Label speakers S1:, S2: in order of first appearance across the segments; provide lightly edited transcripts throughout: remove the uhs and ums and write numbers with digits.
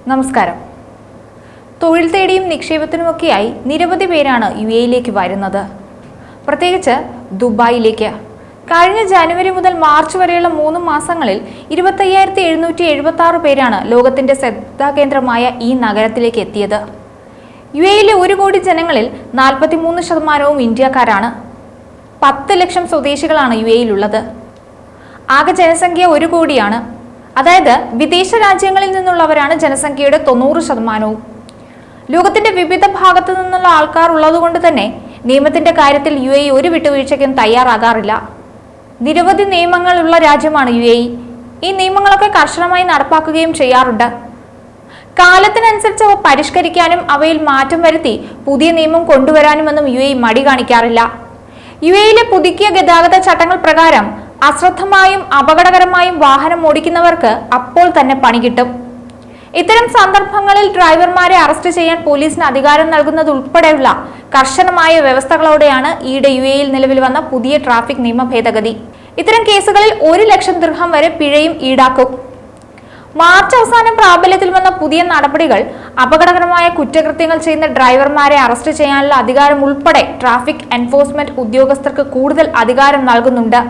S1: നമസ്കാരം. തൊഴിൽ തേടിയും നിക്ഷേപത്തിനുമൊക്കെയായി നിരവധി പേരാണ് യുഎഇയിലേക്ക് വരുന്നത്, പ്രത്യേകിച്ച് ദുബായിലേക്ക്. കഴിഞ്ഞ ജനുവരി മുതൽ മാർച്ച് വരെയുള്ള 3 മാസങ്ങളിൽ 25,776 പേരാണ് ലോകത്തിന്റെ ശ്രദ്ധാകേന്ദ്രമായ ഈ നഗരത്തിലേക്ക് എത്തിയത്. യുഎഇയിലെ 1 കോടി ജനങ്ങളിൽ 43% ഇന്ത്യക്കാരാണ്. 10 ലക്ഷം സ്വദേശികളാണ് യുഎഇയിലുള്ളത്. ആകെ ജനസംഖ്യ 1 കോടിയാണ്. അതായത് വിദേശ രാജ്യങ്ങളിൽ നിന്നുള്ളവരാണ് ജനസംഖ്യയുടെ 90%. ലോകത്തിന്റെ വിവിധ ഭാഗത്തു നിന്നുള്ള ആൾക്കാർ ഉള്ളതുകൊണ്ട് തന്നെ നിയമത്തിന്റെ കാര്യത്തിൽ യുഎഇ ഒരു വിട്ടുവീഴ്ചയ്ക്കും തയ്യാറാകാറില്ല. നിരവധി നിയമങ്ങളുള്ള രാജ്യമാണ് യുഎഇ. ഈ നിയമങ്ങളൊക്കെ കർശനമായി നടപ്പാക്കുകയും ചെയ്യാറുണ്ട്. കാലത്തിനനുസരിച്ച് അവ പരിഷ്കരിക്കാനും അവയിൽ മാറ്റം വരുത്തി പുതിയ നിയമം കൊണ്ടുവരാനുമൊന്നും യുഎഇ മടി കാണിക്കാറില്ല. യുഎഇയിലെ പുതുക്കിയ ഗതാഗത ചട്ടങ്ങൾ പ്രകാരം അശ്രദ്ധമായും അപകടകരമായും വാഹനം ഓടിക്കുന്നവർക്ക് അപ്പോൾ തന്നെ പണി കിട്ടും. ഇത്തരം സന്ദർഭങ്ങളിൽ ഡ്രൈവർമാരെ അറസ്റ്റ് ചെയ്യാൻ പോലീസിന് അധികാരം നൽകുന്നത് ഉൾപ്പെടെയുള്ള കർശനമായ വ്യവസ്ഥകളോടെയാണ് ഈയിടെ യുഎഇയിൽ നിലവിൽ വന്ന പുതിയ ട്രാഫിക് നിയമ ഭേദഗതി. ഇത്തരം കേസുകളിൽ 1 ലക്ഷം ദിർഹം വരെ പിഴയും ഈടാക്കും. മാർച്ച് അവസാനം പ്രാബല്യത്തിൽ വന്ന പുതിയ നടപടികൾ അപകടകരമായ കുറ്റകൃത്യങ്ങൾ ചെയ്യുന്ന ഡ്രൈവർമാരെ അറസ്റ്റ് ചെയ്യാനുള്ള അധികാരം ഉൾപ്പെടെ ട്രാഫിക് എൻഫോഴ്സ്മെന്റ് ഉദ്യോഗസ്ഥർക്ക് കൂടുതൽ അധികാരം നൽകുന്നുണ്ട്.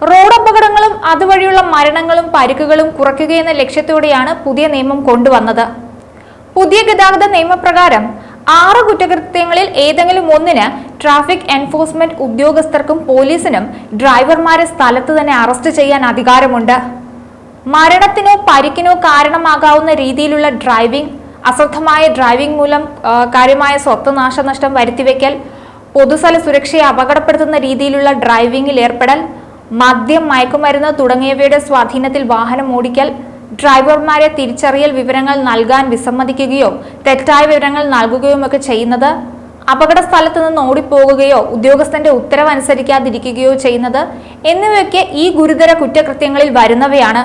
S1: റോഡ് അപകടങ്ങളും അതുവഴിയുള്ള മരണങ്ങളും പരിക്കുകളും കുറയ്ക്കുകയെന്ന ലക്ഷ്യത്തോടെയാണ് പുതിയ നിയമം കൊണ്ടുവന്നത്. പുതിയ ഗതാഗത നിയമപ്രകാരം 6 കുറ്റകൃത്യങ്ങളിൽ ഏതെങ്കിലും ഒന്നിന് ട്രാഫിക് എൻഫോഴ്സ്മെന്റ് ഉദ്യോഗസ്ഥർക്കും പോലീസിനും ഡ്രൈവർമാരെ സ്ഥലത്ത് തന്നെ അറസ്റ്റ് ചെയ്യാൻ അധികാരമുണ്ട്. മരണത്തിനോ പരിക്കിനോ കാരണമാകാവുന്ന രീതിയിലുള്ള ഡ്രൈവിംഗ്, അശ്രദ്ധമായ ഡ്രൈവിംഗ് മൂലം കാര്യമായ സ്വത്ത് നാശനഷ്ടം വരുത്തിവെക്കൽ, പൊതുസ്ഥല സുരക്ഷയെ അപകടപ്പെടുത്തുന്ന രീതിയിലുള്ള ഡ്രൈവിംഗിൽ ഏർപ്പെടൽ, മദ്യം, മയക്കുമരുന്ന് തുടങ്ങിയവയുടെ സ്വാധീനത്തിൽ വാഹനം ഓടിക്കൽ, ഡ്രൈവർമാരെ തിരിച്ചറിയൽ വിവരങ്ങൾ നൽകാൻ വിസമ്മതിക്കുകയോ തെറ്റായ വിവരങ്ങൾ നൽകുകയുമൊക്കെ ചെയ്യുന്നത്, അപകട സ്ഥലത്ത് നിന്ന് ഓടിപ്പോകുകയോ ഉദ്യോഗസ്ഥന്റെ ഉത്തരവ് അനുസരിക്കാതിരിക്കുകയോ ചെയ്യുന്നത് എന്നിവയൊക്കെ ഈ ഗുരുതര കുറ്റകൃത്യങ്ങളിൽ വരുന്നവയാണ്.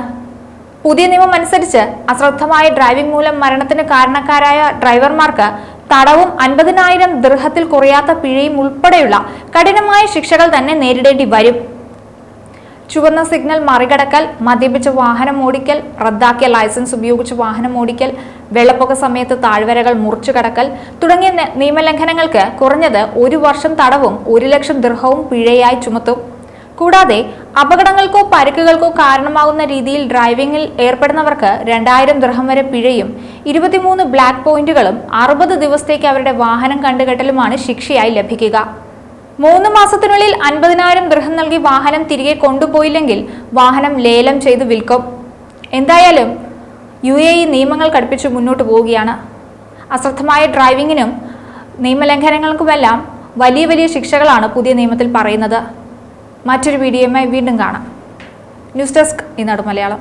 S1: പുതിയ നിയമം അനുസരിച്ച് അശ്രദ്ധമായ ഡ്രൈവിംഗ് മൂലം മരണത്തിന് കാരണക്കാരായ ഡ്രൈവർമാർക്ക് തടവും 50,000 ദിർഹത്തിൽ കുറയാത്ത പിഴയും ഉൾപ്പെടെയുള്ള കഠിനമായ ശിക്ഷകൾ തന്നെ നേരിടേണ്ടി വരും. ചുവന്ന സിഗ്നൽ മറികടക്കൽ, മദ്യപിച്ച് വാഹനം ഓടിക്കൽ, റദ്ദാക്കിയ ലൈസൻസ് ഉപയോഗിച്ച് വാഹനം ഓടിക്കൽ, വെള്ളപ്പൊക്ക സമയത്ത് താഴ്വരകൾ മുറിച്ചു കടക്കൽ തുടങ്ങിയ നിയമലംഘനങ്ങൾക്ക് കുറഞ്ഞത് 1 വർഷം തടവും 1 ലക്ഷം ദിർഹവും പിഴയായി ചുമത്തും. കൂടാതെ അപകടങ്ങൾക്കോ പരിക്കുകൾക്കോ കാരണമാകുന്ന രീതിയിൽ ഡ്രൈവിംഗിൽ ഏർപ്പെടുന്നവർക്ക് 2,000 ദിർഹം വരെ പിഴയും 23 ബ്ലാക്ക് പോയിന്റുകളും 60 ദിവസത്തേക്ക് അവരുടെ വാഹനം കണ്ടുകെട്ടലുമാണ് ശിക്ഷയായി ലഭിക്കുക. 3 മാസത്തിനുള്ളിൽ 50,000 ദിർഹം നൽകി വാഹനം തിരികെ കൊണ്ടുപോയില്ലെങ്കിൽ വാഹനം ലേലം ചെയ്ത് വിൽക്കും. എന്തായാലും യുഎഇ നിയമങ്ങൾ കടുപ്പിച്ച് മുന്നോട്ട് പോവുകയാണ്. അശ്രദ്ധമായ ഡ്രൈവിങ്ങിനും നിയമലംഘനങ്ങൾക്കുമെല്ലാം വലിയ വലിയ ശിക്ഷകളാണ് പുതിയ നിയമത്തിൽ പറയുന്നത്. മറ്റൊരു വീഡിയോയുമായി വീണ്ടും കാണാം. ന്യൂസ് ഡെസ്ക്, ഈനാട് മലയാളം.